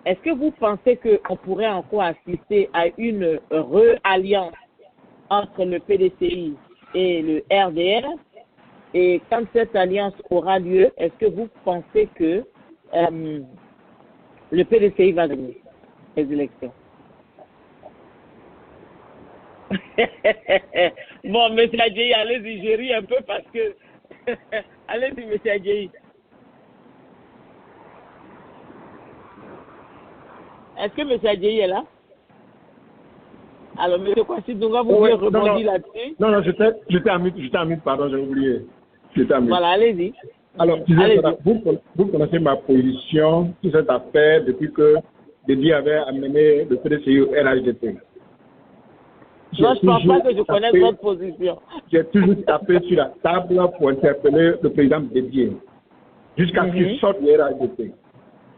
est-ce que vous pensez qu'on pourrait encore assister à une re-alliance entre le PDCI et le RDR? Et quand cette alliance aura lieu, est-ce que vous pensez que le PDCI va gagner les élections? Bon, M. Adjaye, allez-y, je ris un peu parce que... allez-y, M. Adjaye. Est-ce que M. Adjaye est là? Alors, M. Kwasi Dunga, vous voulez rebondir là-dessus? Non, j'étais en mute, pardon, j'ai oublié. J'étais en mute. Voilà, allez-y. Alors, vous connaissez ma position sur cette affaire depuis que Bédié avait amené le PDCI au RHDP. Non, je ne pense pas que je connaisse votre position. J'ai toujours tapé sur la table pour interpeller le président Bédié jusqu'à ce qu'il sorte du RHDP.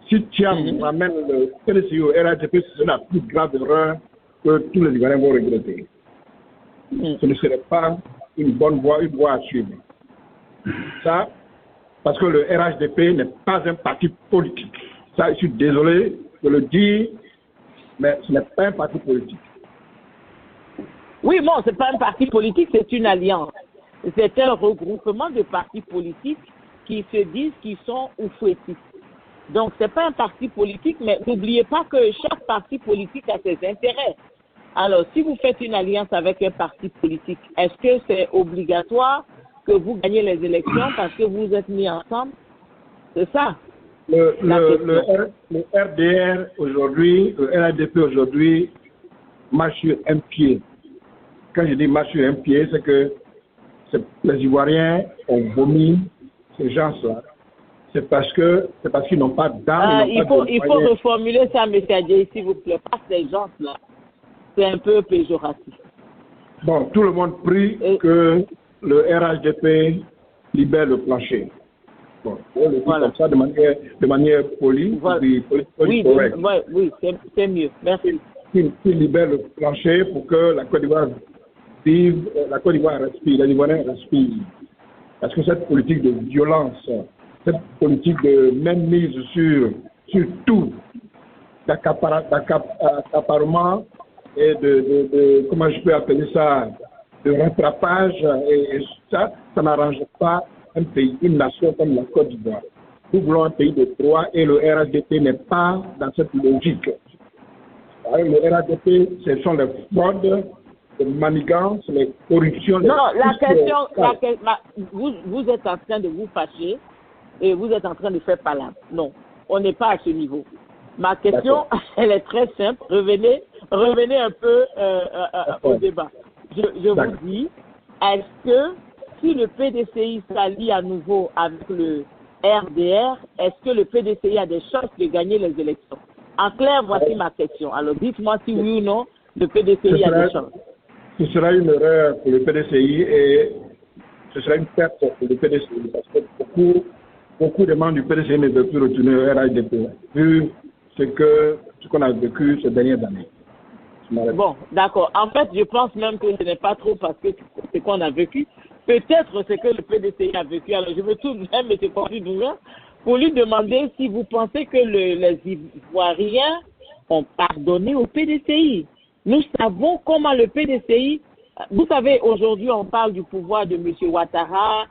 Si Thiam ramène le PDCI au RHDP, c'est la plus grave erreur que tous les Ivoiriens vont regretter. Ce ne serait pas une bonne voie, une voie à suivre. Ça, parce que le RHDP n'est pas un parti politique. Ça, je suis désolé de le dire, mais ce n'est pas un parti politique. Oui, bon, ce n'est pas un parti politique, c'est une alliance. C'est un regroupement de partis politiques qui se disent qu'ils sont oufouettistes. Donc, ce n'est pas un parti politique, mais n'oubliez pas que chaque parti politique a ses intérêts. Alors, si vous faites une alliance avec un parti politique, est-ce que c'est obligatoire que vous gagnez les élections parce que vous êtes mis ensemble? C'est ça. Le RDR aujourd'hui, le RADP aujourd'hui, marche sur un pied. Quand je dis marche sur un pied, c'est que les Ivoiriens ont vomi ces gens-là. C'est parce qu'ils n'ont pas d'âme. Il faut reformuler ça, M. Adjaye, s'il vous plaît. Pas ces gens-là. C'est un peu péjoratif. Bon, tout le monde prie que le RHDP libère le plancher. Bon, on le dit comme ça de manière polie, correcte. Oui, c'est mieux. Merci. Qu'il libère le plancher pour que la Côte d'Ivoire vive, la Côte d'Ivoire respire, les Ivoiriens respirent. Parce que cette politique de violence, cette politique de même mise sur tout, d'accaparement et de comment je peux appeler ça, de rattrapage, et ça n'arrange pas un pays, une nation comme la Côte d'Ivoire. Nous voulons un pays de droit et le RHDP n'est pas dans cette logique. Le RHDP, ce sont les fraudes, les manigances, les corruptions. Non, la question, vous êtes en train de vous fâcher et vous êtes en train de faire palabre. Non, on n'est pas à ce niveau. Ma question, elle est très simple. Revenez un peu au débat. Je vous dis, est-ce que si le PDCI s'allie à nouveau avec le RDR, est-ce que le PDCI a des chances de gagner les élections? En clair, voici ma question. Alors dites-moi si oui ou non le PDCI a des chances. Ce sera une erreur pour le PDCI et ce sera une perte pour le PDCI parce que beaucoup de membres du PDCI ne veulent plus retourner au RHDP vu ce qu'on a vécu ces dernières années. Bon, d'accord. En fait, je pense même que ce n'est pas trop parce que ce qu'on a vécu. Peut-être ce que le PDCI a vécu. Alors, je me tourne même M. Kwasi Dunga pour lui demander si vous pensez que les Ivoiriens ont pardonné au PDCI. Nous savons comment le PDCI... Vous savez, aujourd'hui, on parle du pouvoir de M. Ouattara,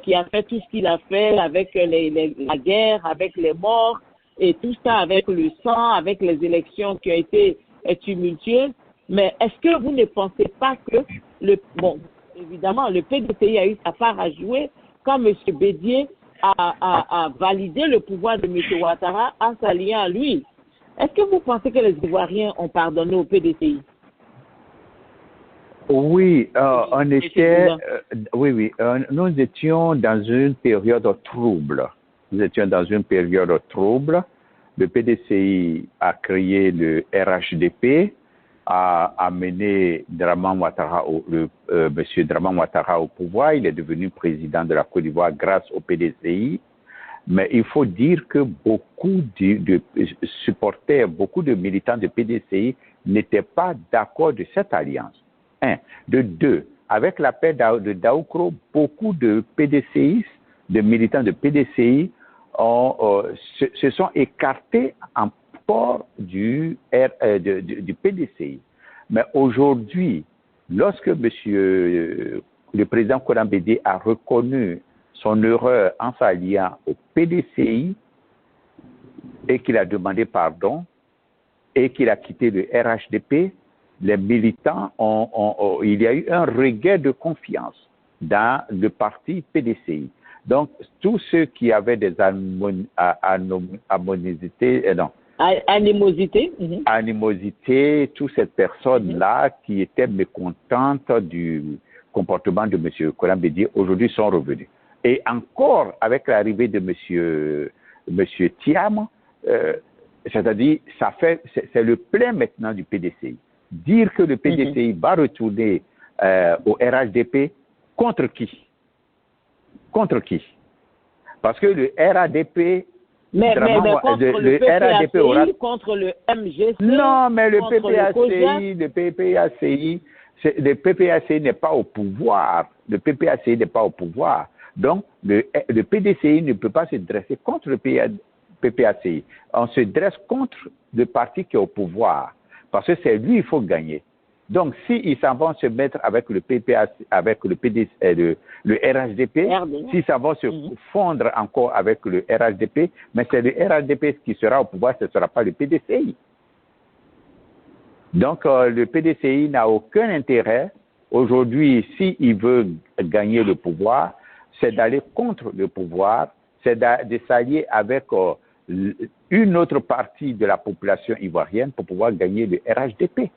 qui a fait tout ce qu'il a fait avec la guerre, avec les morts, et tout ça avec le sang, avec les élections qui ont été tumultueuses. Mais est-ce que vous ne pensez pas que évidemment, le PDCI a eu sa part à jouer quand M. Bédié a validé le pouvoir de M. Ouattara en s'alliant à lui. Est-ce que vous pensez que les Ivoiriens ont pardonné au PDCI? Oui, on était, nous étions dans une période trouble. Le PDCI a créé le RHDP, a amené Draman Ouattara M. Draman Ouattara au pouvoir. Il est devenu président de la Côte d'Ivoire grâce au PDCI. Mais il faut dire que beaucoup de supporters, beaucoup de militants de PDCI n'étaient pas d'accord de cette alliance. De deux, avec la paix de Daoukro, beaucoup de PDCistes, de militants de PDCI se sont écartés en port du PDCI. Mais aujourd'hui, lorsque le président Konan Bédié a reconnu son erreur en s'alliant au PDCI et qu'il a demandé pardon et qu'il a quitté le RHDP, les militants il y a eu un regain de confiance dans le parti PDCI. Donc, tous ceux qui avaient des animosités, toutes ces personnes-là qui étaient mécontentes du comportement de M. Konan Bédié, aujourd'hui sont revenus. Et encore, avec l'arrivée de M. Thiam, c'est-à-dire, c'est le plein maintenant du PDCI. Dire que le PDCI va retourner au RHDP, contre qui? Contre qui? Parce que le RHDP... Mais contre le PPACI, aura... contre le MGC... Non, mais le PPACI n'est pas au pouvoir. Le PPACI n'est pas au pouvoir. Donc, le PDCI ne peut pas se dresser contre le PPACI. On se dresse contre le parti qui est au pouvoir. Parce que c'est lui qu'il faut gagner. Donc, s'ils s'en vont se mettre avec le PPAC, avec le RHDP, s'ils s'en vont se fondre encore avec le RHDP, mais c'est le RHDP qui sera au pouvoir, ce ne sera pas le PDCI. Donc, le PDCI n'a aucun intérêt. Aujourd'hui, s'il veut gagner le pouvoir, c'est d'aller contre le pouvoir, c'est de s'allier avec une autre partie de la population ivoirienne pour pouvoir gagner le RHDP.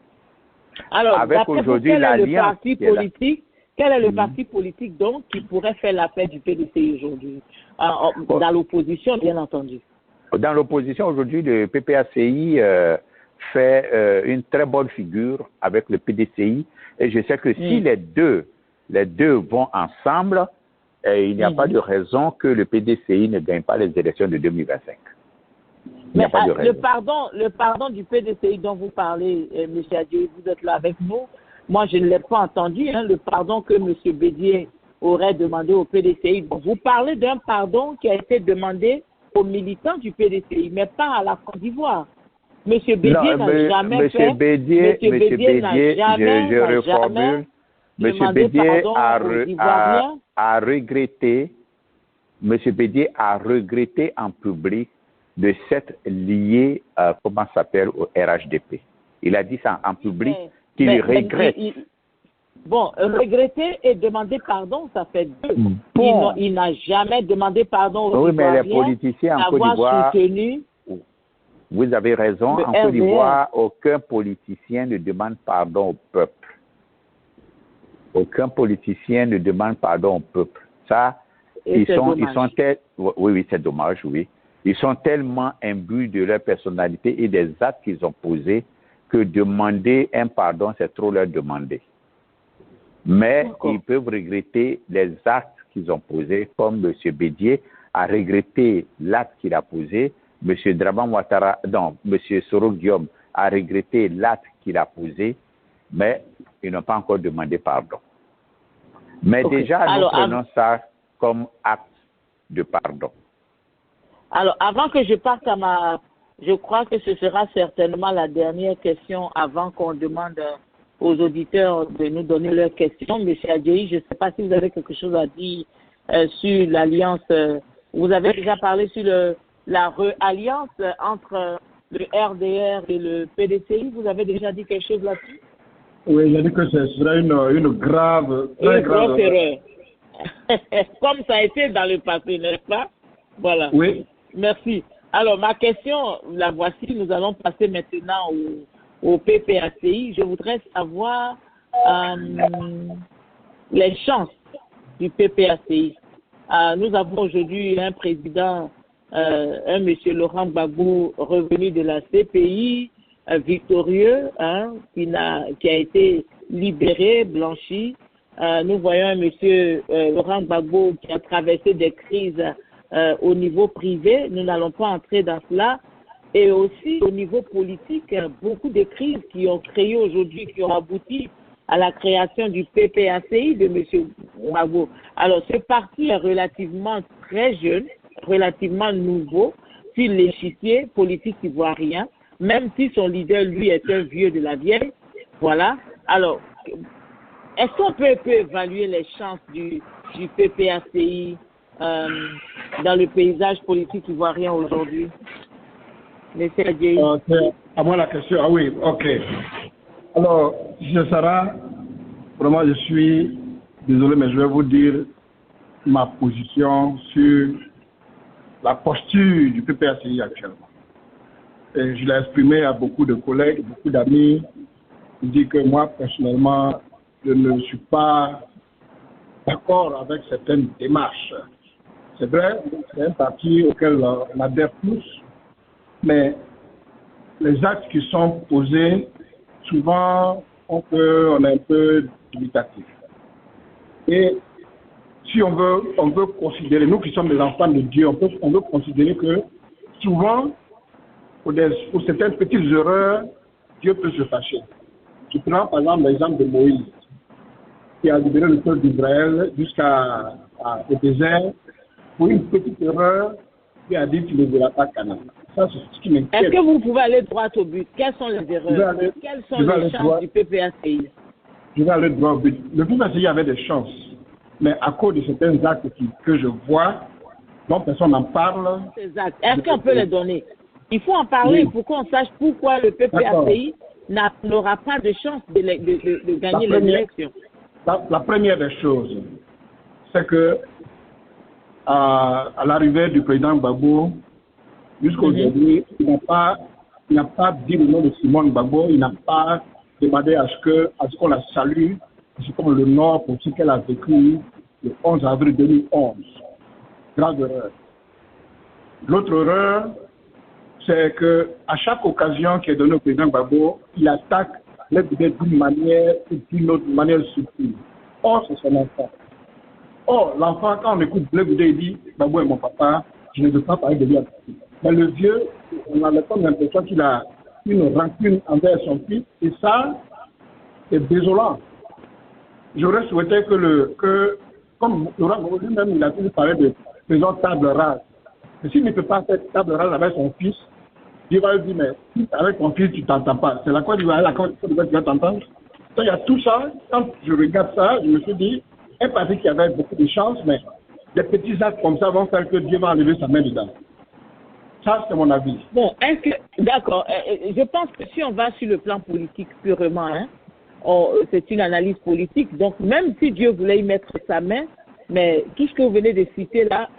Alors, aujourd'hui, quel est le parti politique, donc qui pourrait faire la paix du PDCI aujourd'hui? Dans l'opposition, bien entendu. Dans l'opposition, aujourd'hui, le PPACI fait une très bonne figure avec le PDCI. Et je sais que si les deux vont ensemble, il n'y a pas de raison que le PDCI ne gagne pas les élections de 2025. Mais le pardon du PDCI dont vous parlez, M. Adjei, vous êtes là avec nous. Moi, je ne l'ai pas entendu, le pardon que M. Bédié aurait demandé au PDCI. Bon, vous parlez d'un pardon qui a été demandé aux militants du PDCI, mais pas à la Côte d'Ivoire. M. Bédié n'a jamais fait. M. Bédié n'a jamais demandé pardon aux Ivoiriens. M. Bédié a regretté en public de s'être lié, comment ça s'appelle, au RHDP. Il a dit ça en public qu'il regrette. Regretter et demander pardon, ça fait deux. Bon. Il n'a jamais demandé pardon aux Ivoiriens. Mais les politiciens en Côte d'Ivoire, vous avez raison, en Côte d'Ivoire, aucun politicien ne demande pardon au peuple. Aucun politicien ne demande pardon au peuple. Ça, ils sont oui, c'est dommage, oui. Ils sont tellement imbus de leur personnalité et des actes qu'ils ont posés que demander un pardon, c'est trop leur demander. Mais ils peuvent regretter les actes qu'ils ont posés, comme M. Bédié a regretté l'acte qu'il a posé, M. Draman Ouattara, non, M. Soro Guillaume a regretté l'acte qu'il a posé, mais ils n'ont pas encore demandé pardon. Mais déjà, nous prenons ça comme acte de pardon. Alors, avant que je parte je crois que ce sera certainement la dernière question avant qu'on demande aux auditeurs de nous donner leurs questions. Monsieur Adjei, je ne sais pas si vous avez quelque chose à dire sur l'alliance. Vous avez déjà parlé sur la alliance entre le RDR et le PDCI. Vous avez déjà dit quelque chose là-dessus? Oui, j'ai dit que ce sera une grave erreur. Comme ça a été dans le passé, n'est-ce pas? Voilà. Oui. Merci. Alors, ma question, la voici. Nous allons passer maintenant au PPACI. Je voudrais savoir les chances du PPACI. Nous avons aujourd'hui un président, un monsieur Laurent Gbagbo, revenu de la CPI, victorieux, qui a été libéré, blanchi. Nous voyons un monsieur Laurent Gbagbo qui a traversé des crises au niveau privé. Nous n'allons pas entrer dans cela. Et aussi au niveau politique, beaucoup de crises qui ont créé aujourd'hui, qui ont abouti à la création du PPACI de M. Gbagbo. Alors, ce parti est relativement très jeune, relativement nouveau sur l'échiquier politique ivoirien, même si son leader, lui, est un vieux de la vieille. Voilà. Alors, est-ce qu'on peut évaluer les chances du PPACI dans le paysage politique ivoirien aujourd'hui? Monsieur Adjei. À moi la question. Ah oui, ok. Alors, M. Sarah, vraiment, je suis désolé, mais je vais vous dire ma position sur la posture du PPACI actuellement. Et je l'ai exprimé à beaucoup de collègues, beaucoup d'amis. Je dis que moi, personnellement, je ne suis pas d'accord avec certaines démarches. C'est vrai, c'est un parti auquel on adhère tous, mais les actes qui sont posés, souvent, on est un peu dubitatif. Et si on veut considérer, nous qui sommes des enfants de Dieu, on veut considérer que souvent, pour certaines petites erreurs, Dieu peut se fâcher. Je prends par exemple l'exemple de Moïse, qui a libéré le peuple d'Israël jusqu'au désert. Pour une petite erreur, il a dit qu'il ne verra pas Canaan. Ça, c'est ce qui m'inquiète. Est-ce que vous pouvez aller droit au but? Quelles sont les erreurs? Quelles sont les chances du PPACI? Je vais aller droit au but. Le PPACI avait des chances, mais à cause de certains actes que je vois, dont personne n'en parle. Ces actes, est-ce qu'on peut les donner? Il faut en parler pour qu'on sache pourquoi le PPACI n'aura pas de chance de gagner les élections. La première des choses, c'est que à l'arrivée du président Gbagbo, jusqu'à aujourd'hui, il n'a pas dit le nom de Simone Gbagbo, il n'a pas demandé à ce qu'on la salue, c'est comme le Nord pour ce qu'elle a vécu le 11 avril 2011. Grave erreur. L'autre erreur, c'est qu'à chaque occasion qui est donnée au président Gbagbo, il attaque les Goudé d'une manière ou d'une autre manière subtile. Or, c'est son enfant. Or, l'enfant, quand on écoute Blé Goudé, il dit Gbagbo est mon papa, je ne veux pas parler de lui. Mais le vieux, on a l'impression qu'il a une rancune envers son fils, et ça, c'est désolant. J'aurais souhaité comme Laurent Gbagbo lui-même, il a toujours parlé de faisant table rase. Mais s'il ne peut pas faire table rase avec son fils, Dieu va lui dire, mais si avec ton fils, tu ne t'entends pas. C'est la Côte d'Ivoire, la Côte d'Ivoire, tu vas t'entendre. Il y a tout ça. Quand je regarde ça, je me suis dit, un parti qui avait beaucoup de chance, mais des petits actes comme ça vont faire que Dieu va enlever sa main dedans. Ça, c'est mon avis. Bon, d'accord. Je pense que si on va sur le plan politique purement, c'est une analyse politique. Donc, même si Dieu voulait y mettre sa main, mais tout ce que vous venez de citer là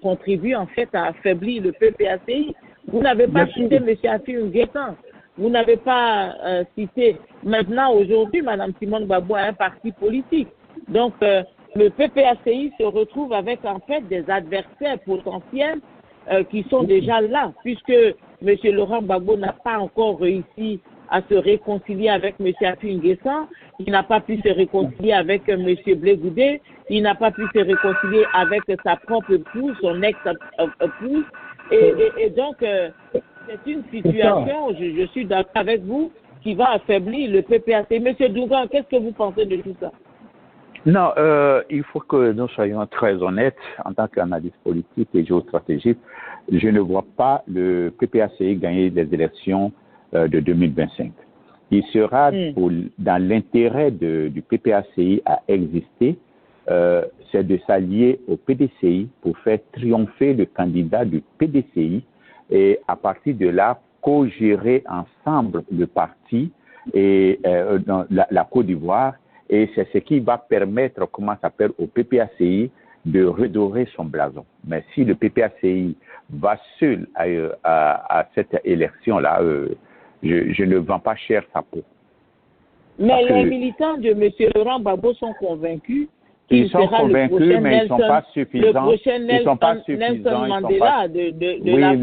contribue en fait à affaiblir le PPACI. Vous n'avez pas cité M. Affi N'Guessan. Vous n'avez pas cité. Maintenant, aujourd'hui, Mme Simone Gbagbo a un parti politique. Donc, le PPACI se retrouve avec en fait des adversaires potentiels qui sont déjà là, puisque M. Laurent Gbagbo n'a pas encore réussi à se réconcilier avec M. Affi N'Guessan, il n'a pas pu se réconcilier avec M. Blé Goudé, il n'a pas pu se réconcilier avec sa propre épouse, son ex-épouse, et donc c'est une situation, je suis d'accord avec vous, qui va affaiblir le PPACI. M. Dougan, qu'est-ce que vous pensez de tout ça? Non, il faut que nous soyons très honnêtes en tant qu'analyste politique et géostratégique. Je ne vois pas le PPACI gagner les élections de 2025. Il sera dans l'intérêt du PPACI à exister, c'est de s'allier au PDCI pour faire triompher le candidat du PDCI et à partir de là, co-gérer ensemble le parti et dans la Côte d'Ivoire. Et c'est ce qui va permettre, au PPACI de redorer son blason. Mais si le PPACI va seul à cette élection-là, je ne vends pas cher sa peau. Mais les militants de M. Laurent Gbagbo sont convaincus qu'ils sont convaincus, mais ils ne sont pas suffisants. Le prochain Nelson Mandela de la